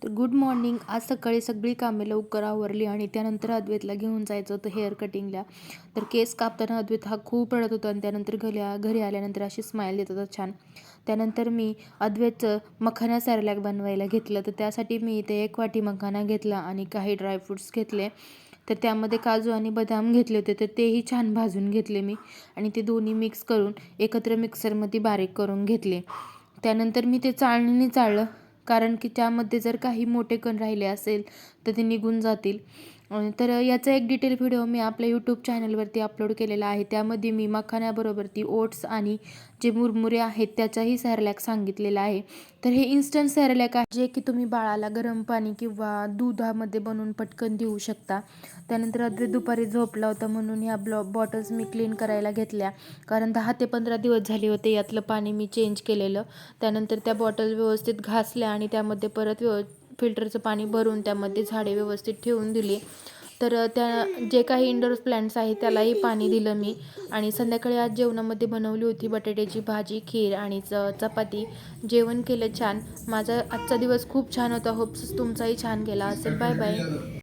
तर good morning. आज सकाळी सगळी कामे लवकर आवरली आणि त्यानंतर अद्वैतला घेऊन जायचं होतं हेअर कटिंगला. तर केस कापताना अद्वैत हा खूप रडत होता आणि त्यानंतर घरी आल्यानंतर अशी स्माईल देत होता छान. त्यानंतर मी अद्वैतचं मखाना सॅरलॅक बनवायला घेतलं. तर त्यासाठी मी इथे 1 वाटी मखाना घेतला आणि काही ड्रायफ्रूट्स घेतले. तर त्यामध्ये काजू आणि बदाम घेतले होते, तर तेही छान भाजून घेतले मी आणि ते दोन्ही मिक्स करून एकत्र मिक्सरमध्ये बारीक करून घेतले. त्यानंतर मी ते चाळणीने चाळलं, कारण की त्यामध्ये जर काही मोठे कण राहिले असेल तर ते निघून जातील. तर याचा एक डिटेल व्हिडिओ मी आपल्या यूट्यूब चॅनलवरती अपलोड केलेला आहे. त्यामध्ये मी मखाण्याबरोबर ती ओट्स आणि जे मुरमुरे आहेत त्याचाही सॅरलॅक सांगितलेला आहे. तर हे इन्स्टंट सॅरलॅक आहे, जे की तुम्ही बाळाला गरम पाणी किंवा दुधामध्ये बनवून पटकन देऊ शकता. त्यानंतर अद्वैत दुपारी झोपला होता म्हणून ह्या बॉटल्स मी क्लीन करायला घेतल्या, कारण 10 ते 15 दिवस झाले होते यातलं पाणी मी चेंज केलेलं. त्यानंतर त्या बॉटल व्यवस्थित घासल्या आणि त्यामध्ये परत फिल्टरचं पाणी भरून त्यामध्ये झाडे व्यवस्थित ठेवून दिली. तर त्या जे काही इंडोर प्लांट्स आहेत त्यालाही पाणी दिलं मी. आणि संध्याकाळी आज जेवणामध्ये बनवली होती बटाट्याची भाजी, खीर आणि चपाती. जेवण केलं छान. माझा आजचा दिवस खूप छान होता. होप्स तुमचाही छान गेला असेल. Bye bye.